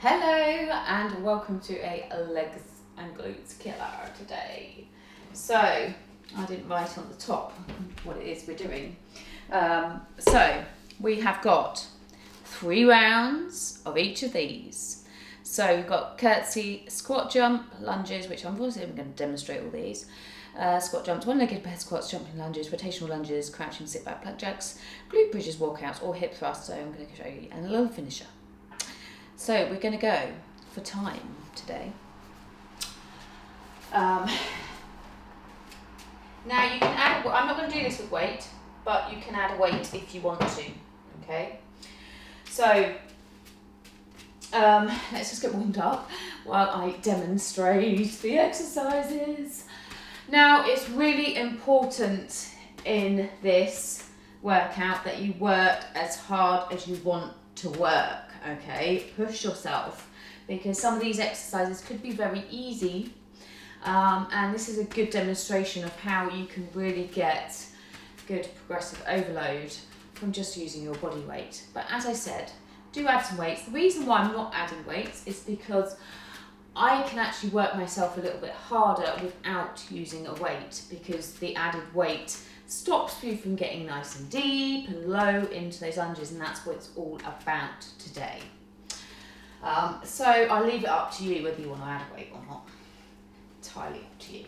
Hello and welcome to a legs and glutes killer today. So I didn't write on the top what it is we're doing. So we have got 3 rounds of each of these. So we've got curtsy, squat jump, lunges, which unfortunately I'm going to demonstrate all these. Squat jumps, one-legged bear squats, jumping lunges, rotational lunges, crouching sit back plank jacks, glute bridges, walkouts, or hip thrusts. So I'm going to show you, and a little finisher. So we're going to go for time today. Now you can add, I'm not going to do this with weight, but you can add a weight if you want to, okay? So let's just get warmed up while I demonstrate the exercises. Now it's really important in this workout that you work as hard as you want to work. Okay, push yourself, because some of these exercises could be very easy, and this is a good demonstration of how you can really get good progressive overload from just using your body weight. But as I said, do add some weights. The reason why I'm not adding weights is because I can actually work myself a little bit harder without using a weight, because the added weight stops you from getting nice and deep and low into those lunges, and that's what it's all about today. So I'll leave it up to you whether you want to add a weight or not. Entirely up to you.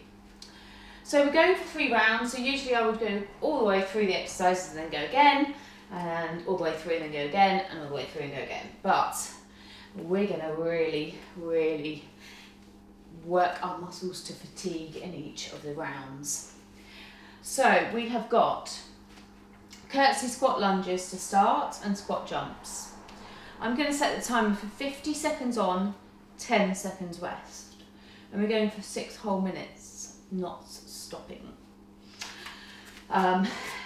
So we're going for 3 rounds. So usually I would go all the way through the exercises and then go again, and all the way through and then go again, and all the way through and go again. But we're going to really work our muscles to fatigue in each of the rounds. So we have got curtsy squat lunges to start and squat jumps. I'm going to set the timer for 50 seconds on, 10 seconds rest. And we're going for 6 whole minutes, not stopping.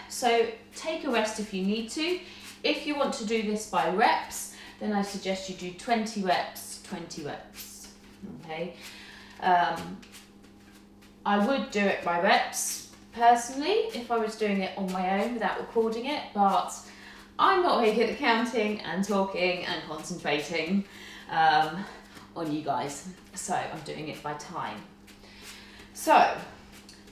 So take a rest if you need to. If you want to do this by reps, then I suggest you do 20 reps, 20 reps. Okay. I would do it by reps personally if I was doing it on my own without recording it, but I'm not very good at counting and talking and concentrating on you guys, so I'm doing it by time. So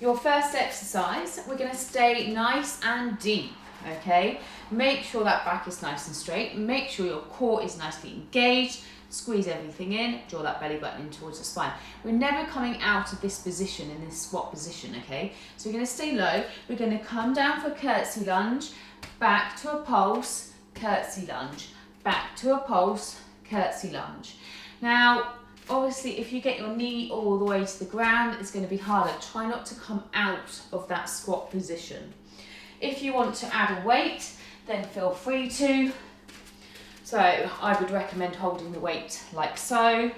your first exercise, we're going to stay nice and deep, okay? Make sure that back is nice and straight, make sure your core is nicely engaged, squeeze everything in, draw that belly button in towards the spine. We're never coming out of this position, in this squat position, okay? So we're going to stay low, we're going to come down for curtsy lunge, back to a pulse, curtsy lunge, back to a pulse, curtsy lunge. Now, obviously, if you get your knee all the way to the ground, it's going to be harder. Try not to come out of that squat position. If you want to add a weight, then feel free to. So I would recommend holding the weight like so,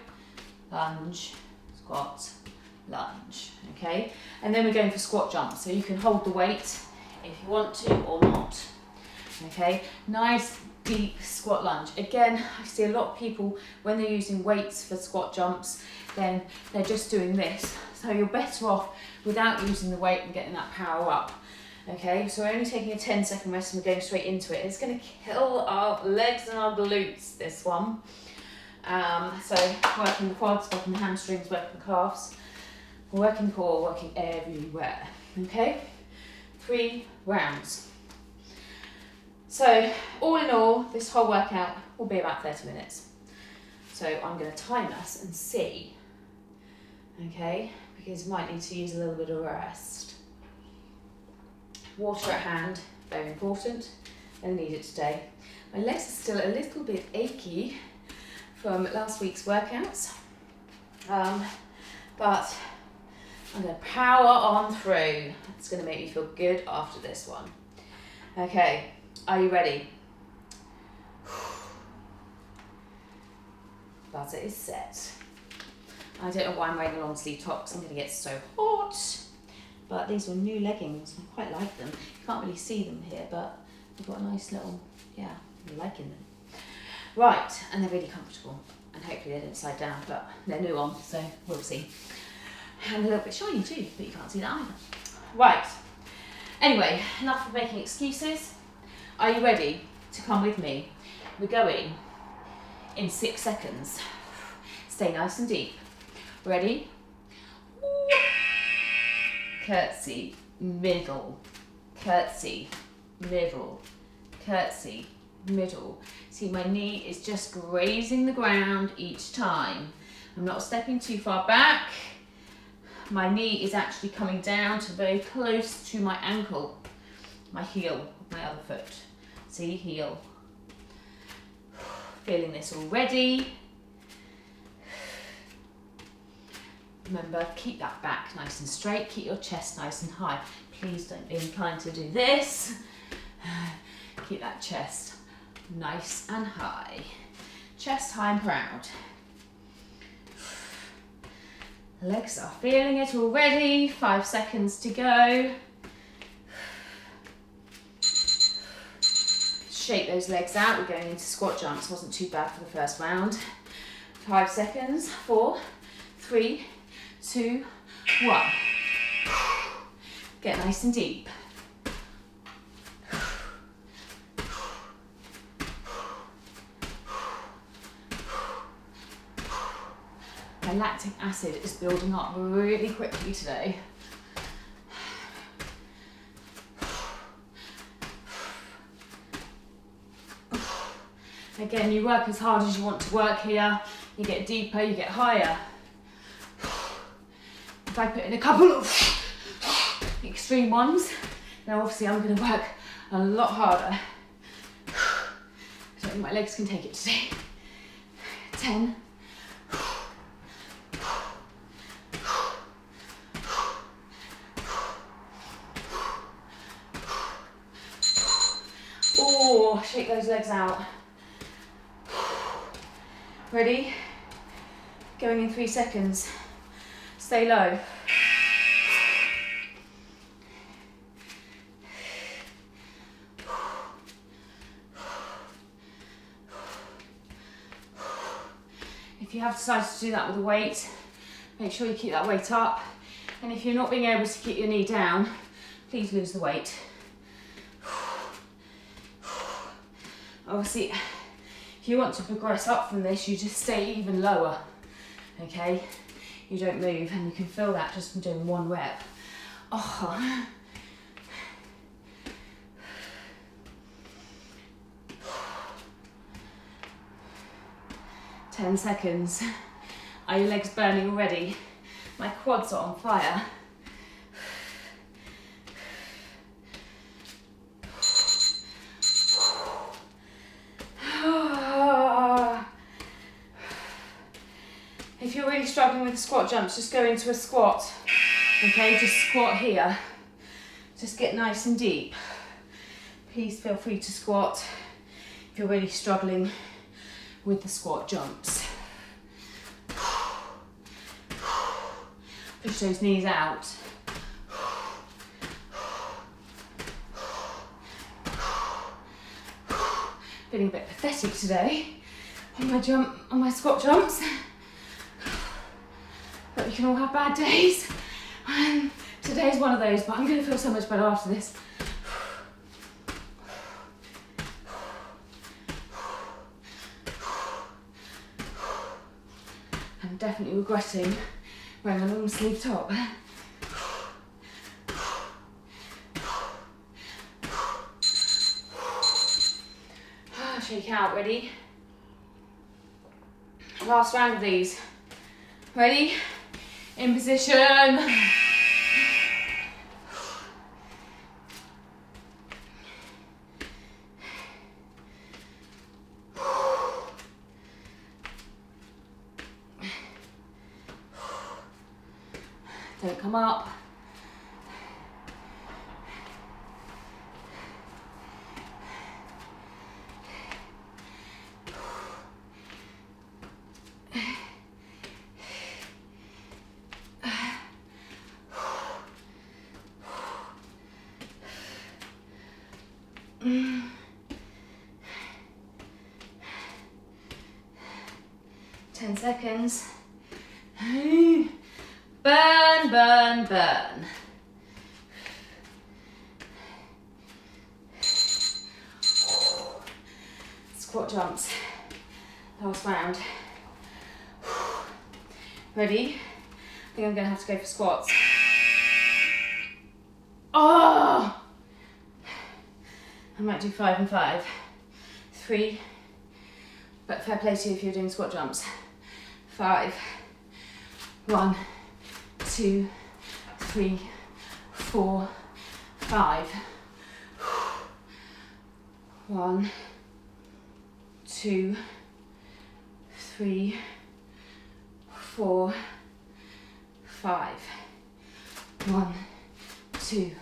lunge, squat, lunge, okay? And then we're going for squat jumps. So you can hold the weight if you want to or not, okay? Nice deep squat lunge. Again, I see a lot of people, when they're using weights for squat jumps, then they're just doing this. So you're better off without using the weight and getting that power up. Okay, so we're only taking a 10-second rest and we're going straight into it. It's going to kill our legs and our glutes, this one. So working the quads, working the hamstrings, working the calves, working the core, working everywhere. Okay, 3 rounds. So all in all, this whole workout will be about 30 minutes. So I'm going to time us and see, okay, because you might need to use a little bit of rest. Water at hand, very important. I need it today. My legs are still a little bit achy from last week's workouts, but I'm going to power on through. It's going to make me feel good after this one. Okay, are you ready? Buzzer is set. I don't know why I'm wearing a long sleeve top because I'm going to get so hot. But these were new leggings, I quite like them. You can't really see them here, but they've got a nice little, yeah, I'm liking them. Right, and they're really comfortable. And hopefully they don't slide down, but they're new on, so we'll see. And a little bit shiny too, but you can't see that either. Right, anyway, enough of making excuses. Are you ready to come with me? We're going in 6 seconds. Stay nice and deep. Ready? Curtsy, middle, curtsy, middle, curtsy, middle. See, my knee is just grazing the ground each time. I'm not stepping too far back. My knee is actually coming down to very close to my ankle, my heel, my other foot. See, heel. Feeling this already. Remember, keep that back nice and straight, keep your chest nice and high. Please don't be inclined to do this. Keep that chest nice and high. Chest high and proud. Legs are feeling it already. 5 seconds to go. Shake those legs out. We're going into squat jumps. Wasn't too bad for the first round. 5 seconds. 4, 3, 2, 1. Get nice and deep. My lactic acid is building up really quickly today. Again, you work as hard as you want to work here. You get deeper, you get higher. If I put in a couple of extreme ones, then obviously I'm going to work a lot harder. I don't think my legs can take it today. 10. Oh, shake those legs out. Ready? Going in 3 seconds. Stay low. If you have decided to do that with a weight, make sure you keep that weight up. And if you're not being able to keep your knee down, please lose the weight. Obviously, if you want to progress up from this, you just stay even lower, okay? You don't move, and you can feel that just from doing 1 rep. Oh. Ten seconds. Are your legs burning already? My quads are on fire. If you're really struggling with the squat jumps, just go into a squat. Okay, just squat here. Just get nice and deep. Please feel free to squat if you're really struggling with the squat jumps. Push those knees out. Feeling a bit pathetic today on my squat jumps. But we can all have bad days. And today's one of those, but I'm going to feel so much better after this. I'm definitely regretting wearing a long sleeve top. Shake out, ready? Last round of these. Ready? In position. 'Don't come up. Ten seconds. Burn, burn, burn. Squat jumps. Last round. Ready? I think I'm going to have to go for squats. Oh! I might do 5 and 5. 3, but fair play to you if you're doing squat jumps. 5. 1, 2, 3, 4, 5. 1, 2, 3, 4, 5. 1, 2,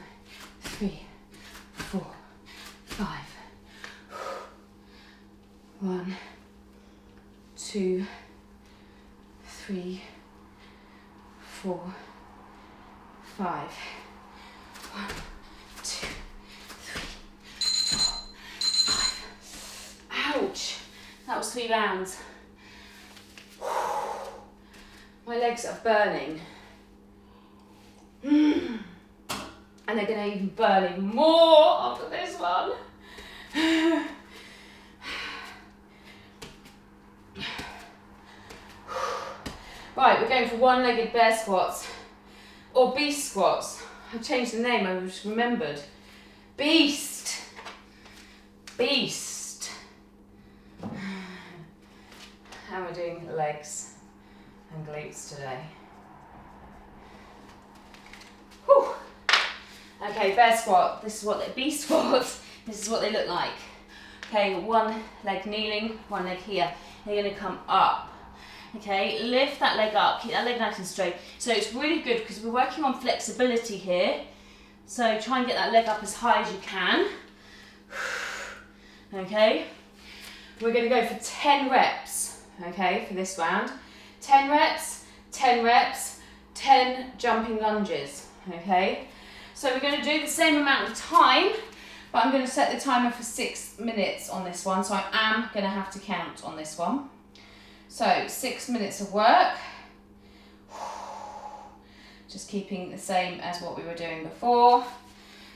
3, 4, 5. 1, 2, 3, 4, 5. 1, 2, 3, 4, 5. Ouch! That was 3 rounds. My legs are burning. And they're going to even burn even more after this one. Right, we're going for one-legged bear squats. Or beast squats. I changed the name, I just remembered. Beast. Beast. And we're doing legs and glutes today. Whew. Okay, bear squat. This is what they beast squats. This is what they look like. Okay, one leg kneeling, one leg here. They're going to come up. Okay, lift that leg up, keep that leg nice and straight. So it's really good because we're working on flexibility here. So try and get that leg up as high as you can. Okay, we're going to go for 10 reps, okay, for this round. 10 reps, 10 reps, 10 jumping lunges, okay. So we're going to do the same amount of time, but I'm going to set the timer for 6 minutes on this one, so I am going to have to count on this one. So 6 minutes of work, just keeping the same as what we were doing before.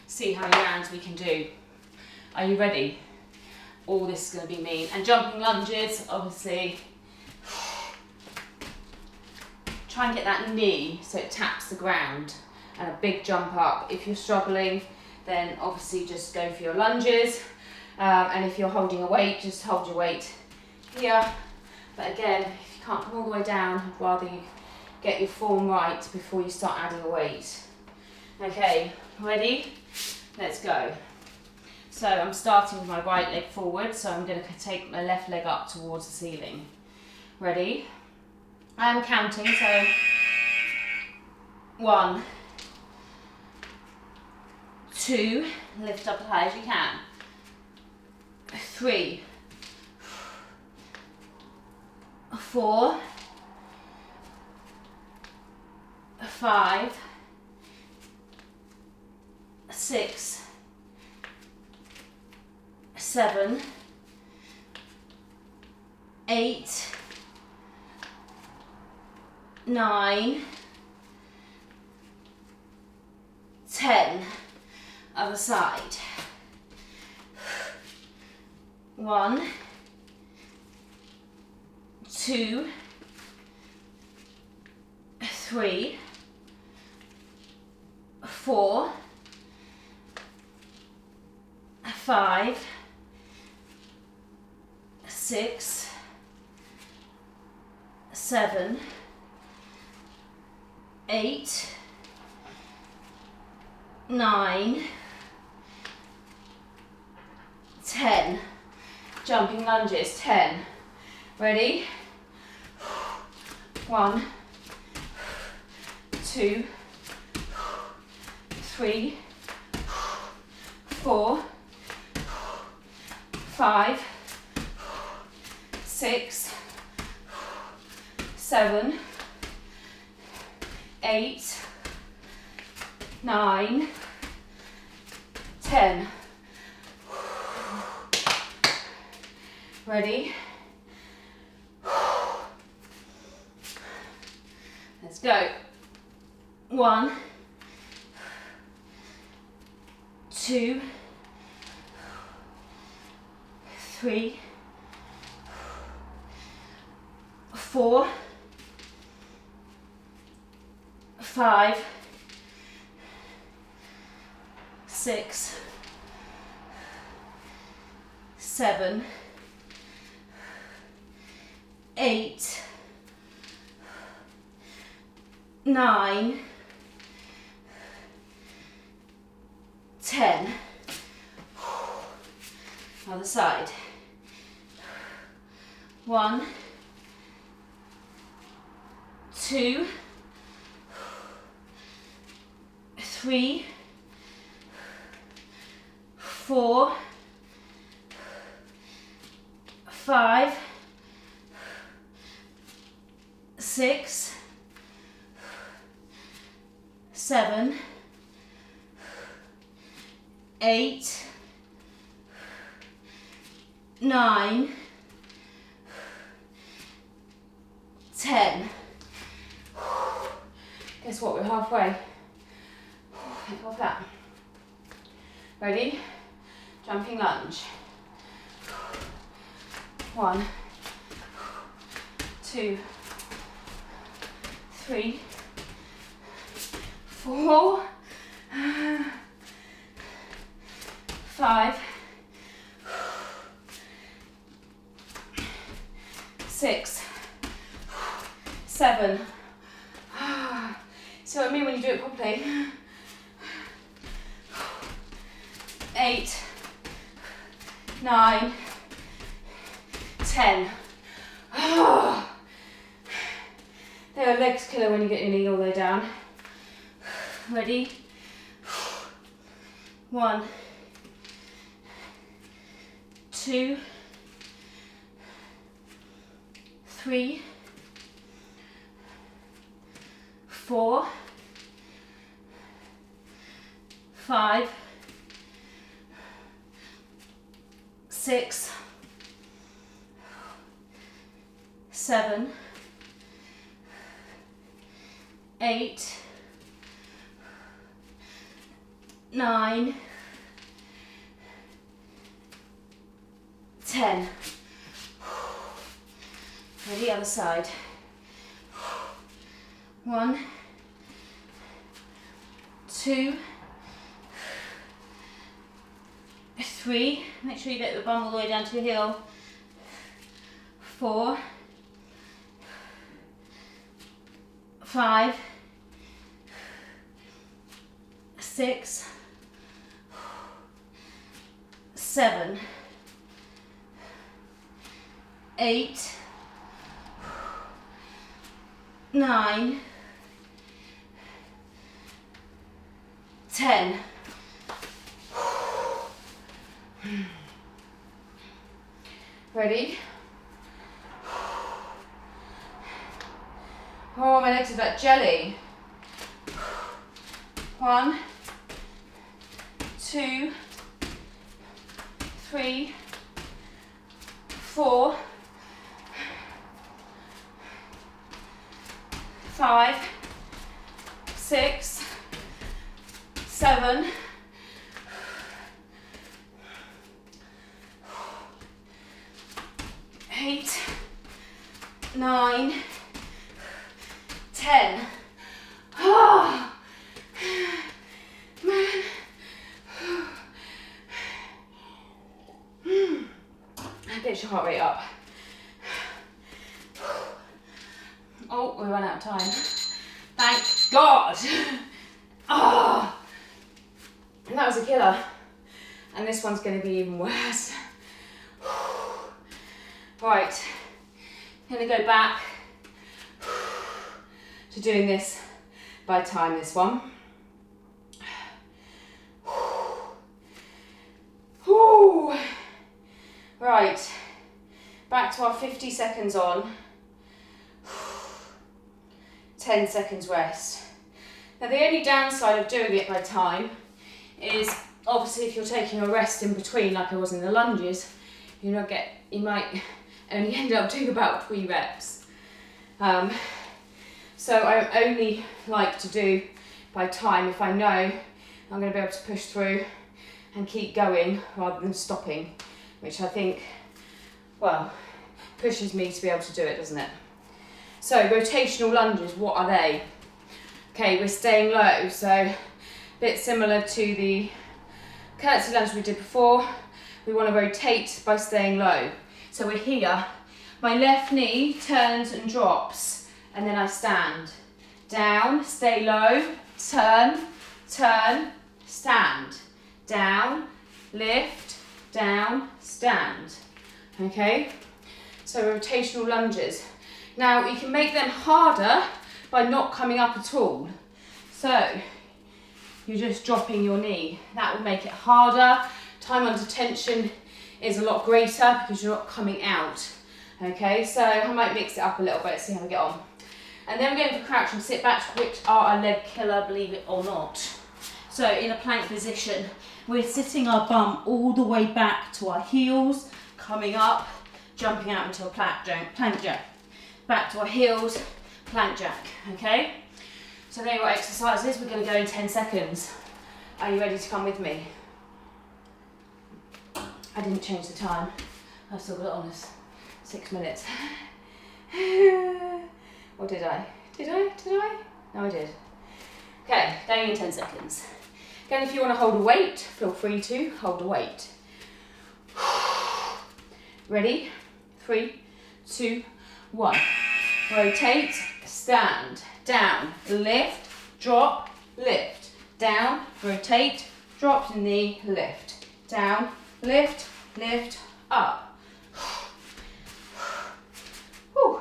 See how many rounds we can do. Are you ready? All this is going to be mean. And jumping lunges, obviously, try and get that knee so it taps the ground, and a big jump up. If you're struggling, then obviously just go for your lunges. And if you're holding a weight, just hold your weight here. But again, if you can't come all the way down, I'd rather you get your form right before you start adding a weight. Okay, ready? Let's go. So I'm starting with my right leg forward, so I'm going to take my left leg up towards the ceiling. Ready? I'm counting, so 1, 2, lift up as high as you can. 3, 4, 5, 6, 7, 8, 9, 10. Other side. 1, 2, 3, 4, 5, 6, 7, 8, 9, 10. Jumping lunges, 10. Ready? 1, 2, 3, 4, 5, 6, 7, 8, 9, 10. Ready? Let's go. 1, 2, 3, 4, 5, 6, 7, 8, 9, 10. Other side. 1, 2, 3, 4, 5, 6, 7, 8, 9, 10. Guess what, we're halfway. Think of that. Ready? Jumping lunge. 1, 2, 3, 4, 5, 6, 7. See what I mean when you do it properly? 8, 9, 10. Their legs killer when you get your knee all the way down. Ready? 1, 2, 3, 4, 5, 6, 7, 8, 9, 10. Ready, other side. 1, 2, 3. Make sure you get the bum all the way down to your heel. 4, 5, 6, 7, 8, 9, 10. Ready? Oh, my legs are like jelly. 1, 2, 3, 4, 5, 6, 7, 8, 9, 10. Oh, man. Get your heart rate up. Oh, we ran out of time. Thank God. Oh, and that was a killer. And this one's going to be even worse. Right, I'm going to go back to doing this by time, this one. Right, back to our 50 seconds on, 10 seconds rest. Now the only downside of doing it by time is obviously if you're taking a rest in between like I was in the lunges, you might only end up doing about 3 reps. So I only like to do by time if I know I'm going to be able to push through and keep going rather than stopping, which I think, well, pushes me to be able to do it, doesn't it? So rotational lunges, what are they? Okay, we're staying low, so a bit similar to the curtsy lunge we did before. We want to rotate by staying low. So we're here, my left knee turns and drops, and then I stand. Down, stay low, turn, turn, stand. Down, lift, down, stand. Okay, so rotational lunges. Now you can make them harder by not coming up at all. So you're just dropping your knee. That will make it harder. Time under tension is a lot greater because you're not coming out. Okay, so I might mix it up a little bit, see how we get on. And then we're going for crouch and sit backs, which are a leg killer, believe it or not. So in a plank position, we're sitting our bum all the way back to our heels, coming up, jumping out into a plank jack. Back to our heels, plank jack, okay? So there are your exercises. We're going to go in 10 seconds. Are you ready to come with me? I didn't change the time. I've still got it on us. 6 minutes. Or did I? Did I? No, I did. Okay, going in 10 seconds. Again, if you want to hold a weight, feel free to hold a weight. Ready? 3, 2, 1. Rotate, stand, down, lift, drop, lift, down, rotate, drop the knee, lift, down, lift, lift, up. Whew.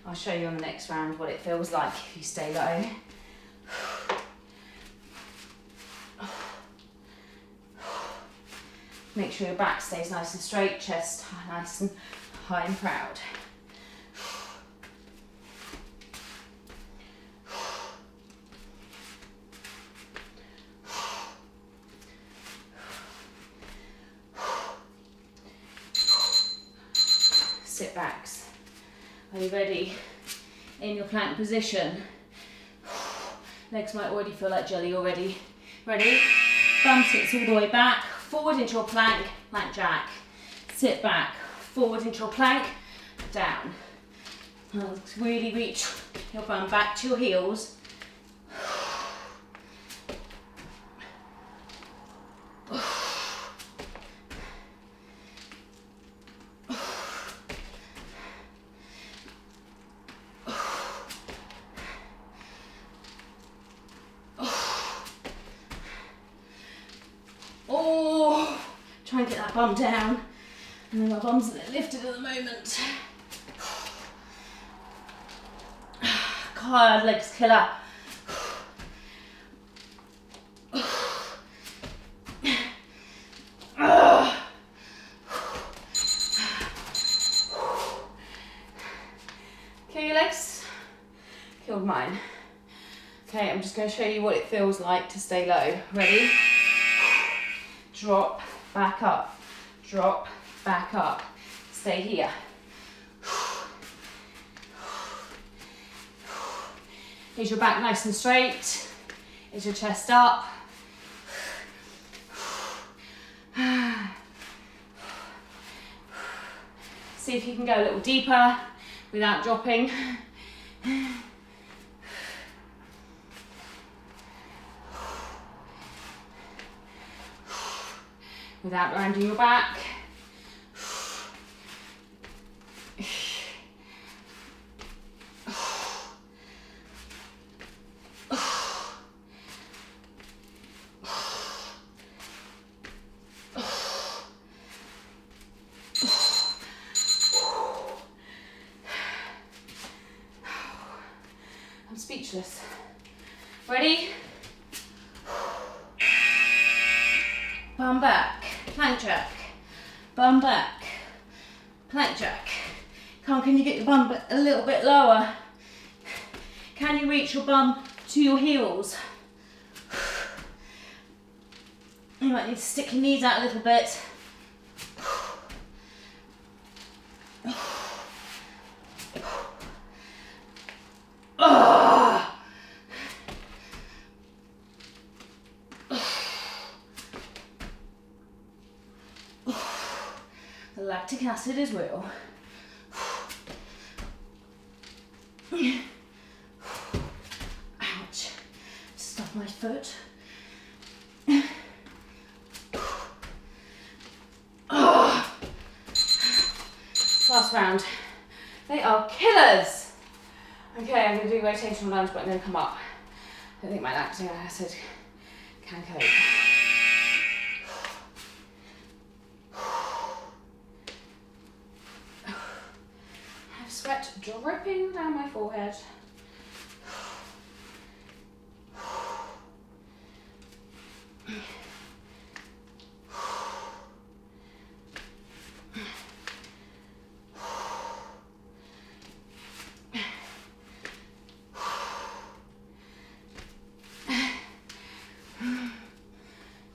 I'll show you on the next round what it feels like if you stay low. Make sure your back stays nice and straight, chest nice and high and proud. Sit backs. Are you ready? In your plank position. Legs might already feel like jelly already. Ready? Bum sits all the way back, forward into your plank, plank jack. Sit back, forward into your plank, down. And really reach your bum back to your heels. Try and get that bum down. And then my bum's a bit lifted at the moment. God, legs killer. Okay, your legs? Killed mine. Okay, I'm just going to show you what it feels like to stay low. Ready? Drop, back up. Drop, back up. Stay here. Is your back nice and straight? Is your chest up? See if you can go a little deeper without dropping. Without rounding your back. I'm speechless. Ready? Bum back, plank jack, bum back, plank jack. Can you get your bum a little bit lower? Can you reach your bum to your heels? You might need to stick your knees out a little bit. lactic acid is real. Ouch. Stop my foot. Last round. They are killers. Okay, I'm going to do rotational lunge, but I'm going to come up. I think my lactic acid can cope. I have sweat dripping down my forehead.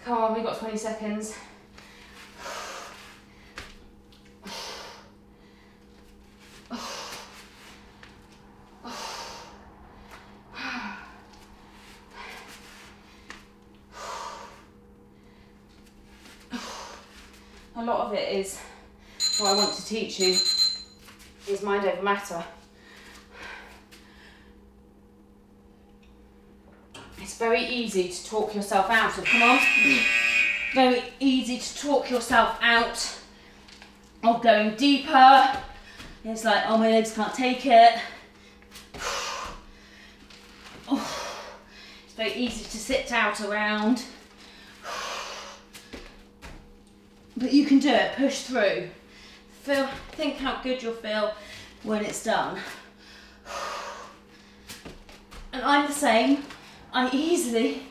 Come on, we've got 20 seconds. A lot of it is, what I want to teach you is mind over matter. It's very easy to talk yourself out of, come on. Very easy to talk yourself out of going deeper. It's like, oh, my legs can't take it. It's very easy to sit out around. But you can do it, push through. Think how good you'll feel when it's done. And I'm the same. I easily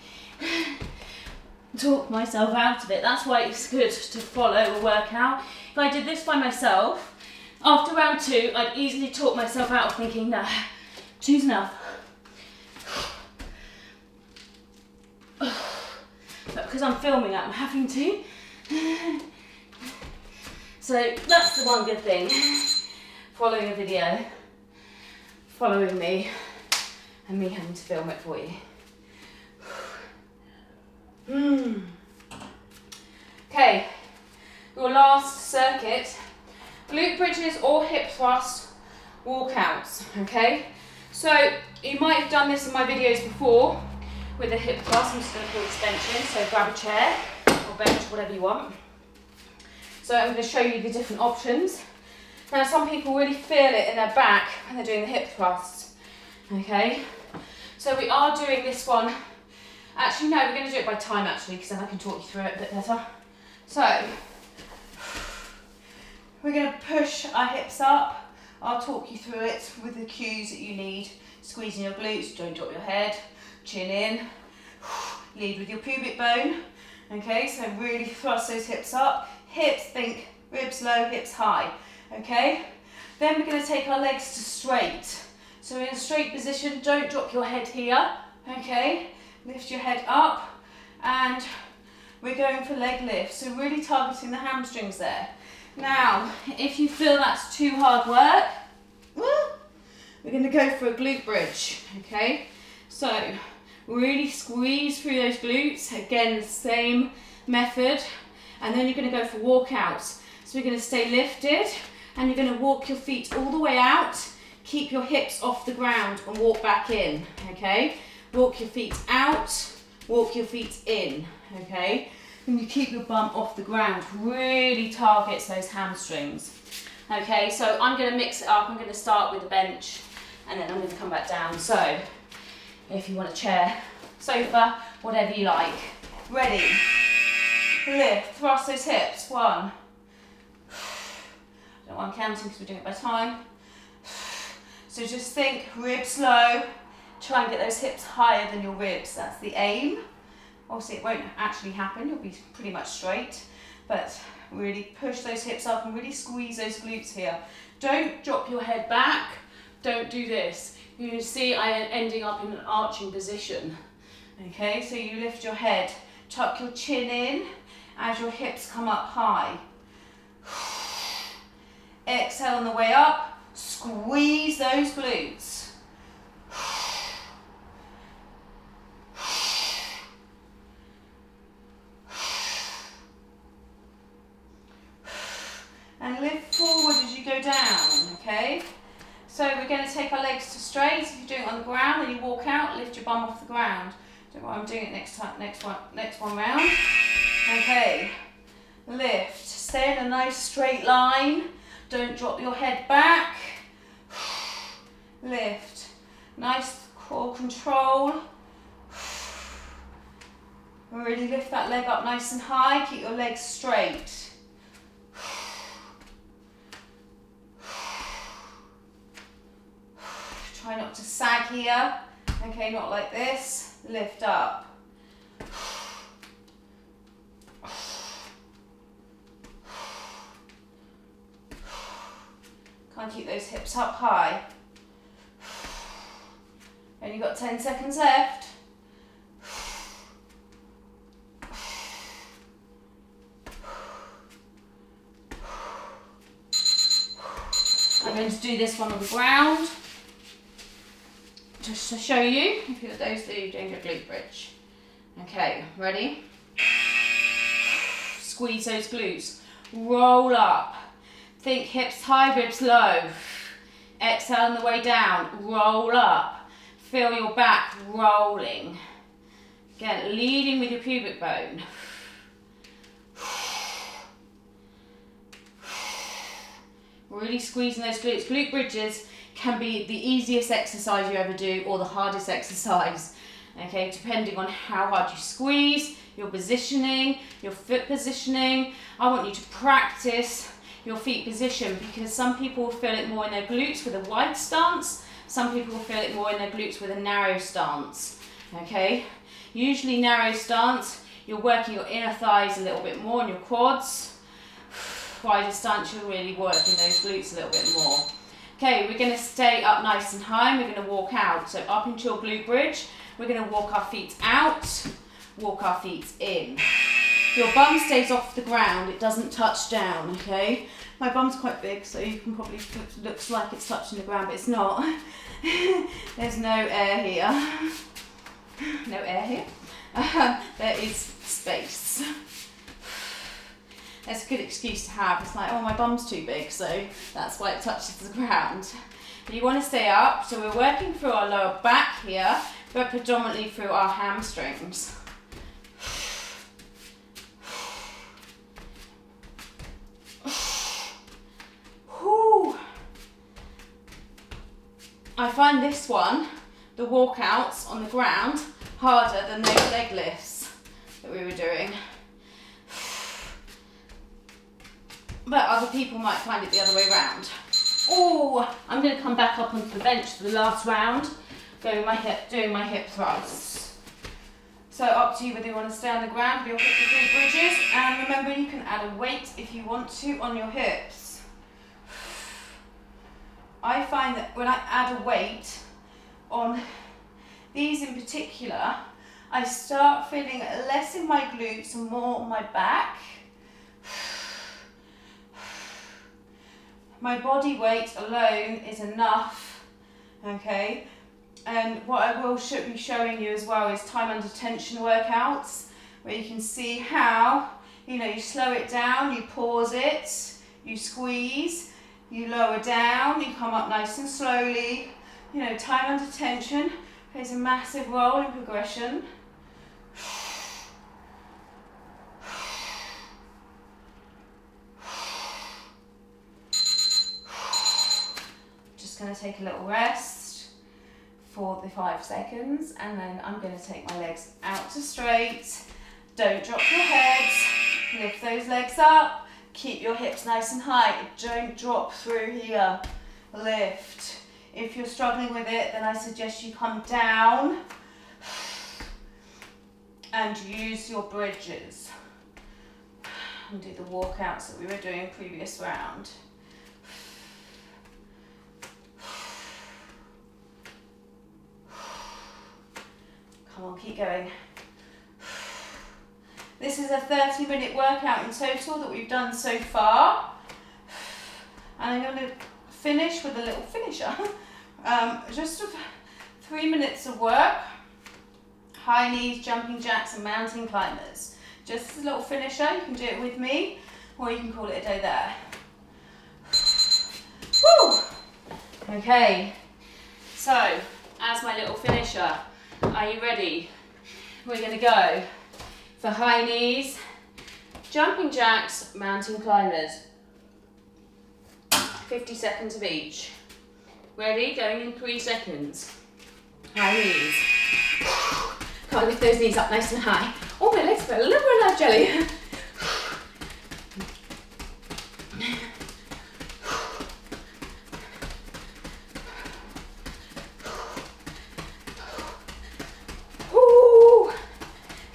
talk myself out of it. That's why it's good to follow a workout. If I did this by myself, after round 2, I'd easily talk myself out of thinking, nah, 2's enough. But because I'm filming, I'm having to. So that's the one good thing. Following a video, following me, and me having to film it for you. Okay, your last circuit, glute bridges or hip thrust walkouts, okay? So you might have done this in my videos before with a hip thrust. I'm just going to pull this bench in, so grab a chair or bench, whatever you want. So I'm going to show you the different options. Now some people really feel it in their back when they're doing the hip thrusts, okay? So we are doing this one. Actually, no, we're going to do it by time actually, because then I can talk you through it a bit better. So, we're going to push our hips up. I'll talk you through it with the cues that you need. Squeezing your glutes, don't drop your head, chin in. Lead with your pubic bone. Okay, so really thrust those hips up. Hips, think ribs low, hips high. Okay, then we're going to take our legs to straight. So in a straight position, don't drop your head here. Okay. Lift your head up, and we're going for leg lifts, so really targeting the hamstrings there. Now, if you feel that's too hard work, we're going to go for a glute bridge, okay? So, really squeeze through those glutes, again, the same method, and then you're going to go for walkouts. So we're going to stay lifted, and you're going to walk your feet all the way out, keep your hips off the ground, and walk back in, okay? Walk your feet out, walk your feet in, okay? And you keep your bum off the ground, really targets those hamstrings. Okay, so I'm going to mix it up. I'm going to start with the bench, and then I'm going to come back down. So, if you want a chair, sofa, whatever you like. Ready, lift, thrust those hips, 1. I don't want counting because we're doing it by time. So just think ribs low. Try and get those hips higher than your ribs, that's the aim. Obviously it won't actually happen, you'll be pretty much straight, but really push those hips up and really squeeze those glutes here. Don't drop your head back, don't do this. You can see I am ending up in an arching position. Okay, so you lift your head, tuck your chin in as your hips come up high. Exhale on the way up, squeeze those glutes. And okay? So we're going to take our legs to straight. If you're doing it on the ground and you walk out, lift your bum off the ground. Don't worry, I'm doing it next one round. Okay, lift, stay in a nice straight line. Don't drop your head back. Lift, nice core control. Really lift that leg up nice and high, keep your legs straight. Try not to sag here, okay, not like this. Lift up. Can't keep those hips up high. Only got 10 seconds left. I'm going to do this one on the ground, just to show you, if you're those that are doing your glute bridge. Okay, ready? Squeeze those glutes. Roll up. Think hips high, ribs low. Exhale on the way down. Roll up. Feel your back rolling. Again, leading with your pubic bone. Really squeezing those glutes. Glute bridges can be the easiest exercise you ever do or the hardest exercise, okay, depending on how hard you squeeze, your positioning, your foot positioning. I want you to practice your feet position because some people will feel it more in their glutes with a wide stance, some people will feel it more in their glutes with a narrow stance, okay? Usually narrow stance, you're working your inner thighs a little bit more and your quads. Wider stance, you'll really work in those glutes a little bit more. Okay, we're going to stay up nice and high and we're going to walk out. So up into your glute bridge, we're going to walk our feet out, walk our feet in. Your bum stays off the ground, it doesn't touch down, okay? My bum's quite big, so you can probably, it looks like it's touching the ground, but it's not. There's no air here. No air here. There is space. That's a good excuse to have. It's like, oh, my bum's too big, so that's why it touches the ground. But you want to stay up, so we're working through our lower back here, but predominantly through our hamstrings. Whew. I find this one, the walkouts on the ground, harder than those leg lifts that we were doing. But other people might find it the other way around. Oh, I'm going to come back up onto the bench for the last round, doing my hip thrusts. So up to you whether you want to stay on the ground with your glute bridges, and remember you can add a weight if you want to on your hips. I find that when I add a weight on these in particular, I start feeling less in my glutes and more on my back. My body weight alone is enough, okay? And what I will be showing you as well is time under tension workouts, where you can see how, you slow it down, you pause it, you squeeze, you lower down, you come up nice and slowly. Time under tension plays a massive role in progression. Going to take a little rest for the 5 seconds, and then I'm going to take my legs out to straight. Don't drop your head, lift those legs up, keep your hips nice and high, don't drop through here, lift. If you're struggling with it, then I suggest you come down and use your bridges and do the walkouts that we were doing previous round. Come on, keep going. This is a 30-minute workout in total that we've done so far. And I'm going to finish with a little finisher. Just 3 minutes of work. High knees, jumping jacks and mountain climbers. Just a little finisher, you can do it with me, or you can call it a day there. Woo! Okay, so as my little finisher, are you ready? We're going to go for high knees, jumping jacks, mountain climbers. 50 seconds of each. Ready? Going in 3 seconds. High knees. Can't lift those knees up nice and high. Oh, my legs feel a little bit like jelly. Ooh.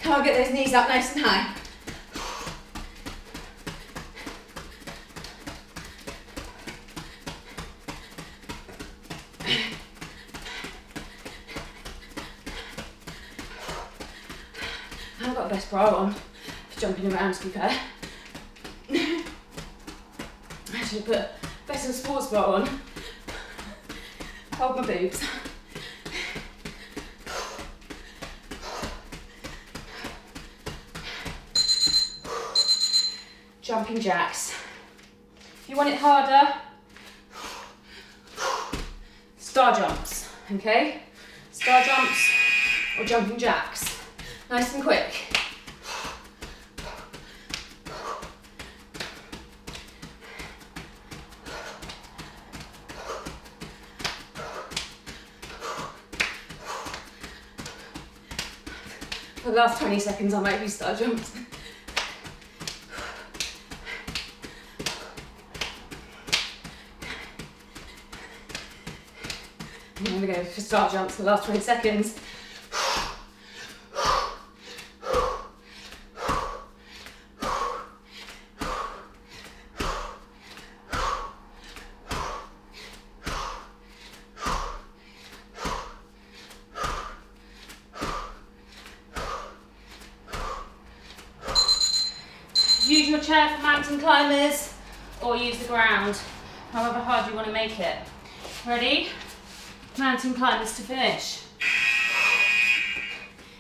Can't get those knees up nice and high. I haven't got the best bra on for jumping around, to be fair. I should have put a better sports bra on. Hold my boobs. Jumping jacks. If you want it harder, star jumps, okay? Star jumps or jumping jacks. Nice and quick. For the last 20 seconds I might be star jumps. I'm going to go for star jumps for the last 20 seconds. Use your chair for mountain climbers or use the ground, however hard you want to make it. Ready? Mountain climbers to finish.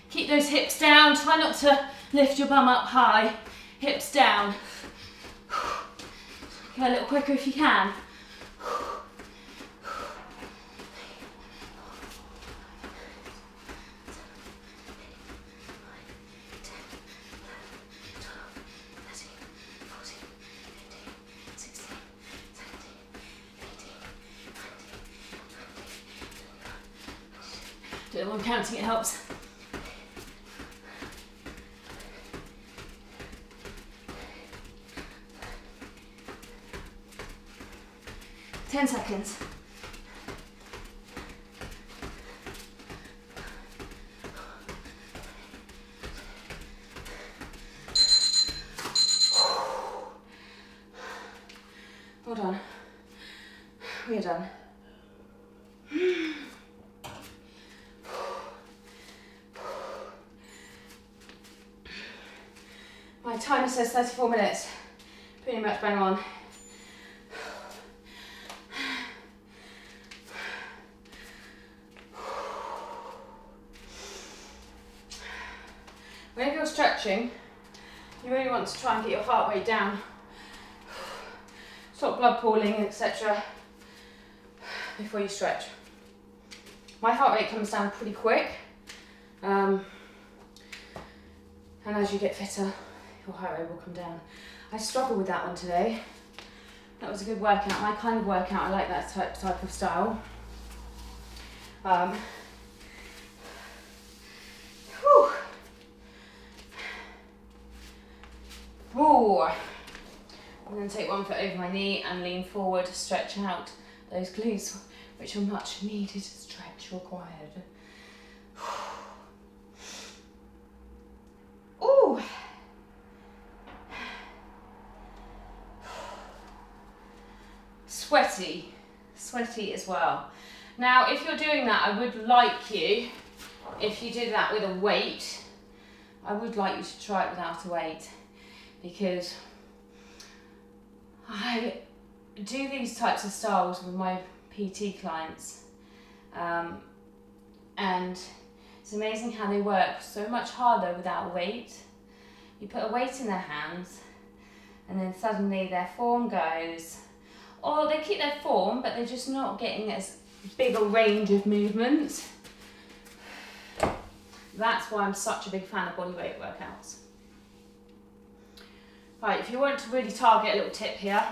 Keep those hips down, try not to lift your bum up high. Hips down. Go a little quicker if you can. Don't know, I'm counting, it helps. Ten seconds. Well done. We're done. My timer says 34 minutes. Pretty much bang on. Whenever you're stretching, you really want to try and get your heart rate down. Stop blood pooling, etc. before you stretch. My heart rate comes down pretty quick. And as you get fitter, your heart rate will come down. I struggled with that one today. That was a good workout, my kind of workout. I like that type of style. Whew. Ooh. I'm going to take one foot over my knee and lean forward, stretch out those glutes, which are much needed stretch required. Ooh. Sweaty as well. Now, if you're doing that, I would like you, if you did that with a weight, I would like you to try it without a weight, because I do these types of styles with my PT clients, and it's amazing how they work so much harder without a weight. You put a weight in their hands and then suddenly their form goes or they keep their form, but they're just not getting as big a range of movement. That's why I'm such a big fan of bodyweight workouts. Right, if you want to really target a little tip here,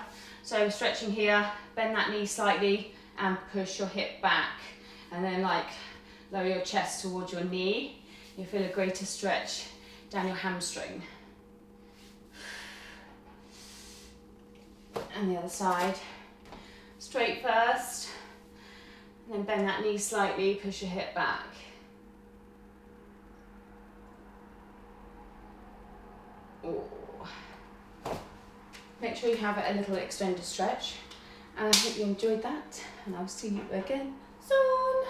so stretching here, bend that knee slightly and push your hip back, and then like lower your chest towards your knee. You'll feel a greater stretch down your hamstring. And the other side. Straight first, and then bend that knee slightly, push your hip back. Ooh. Make sure you have a little extended stretch, and I hope you enjoyed that, and I'll see you again soon.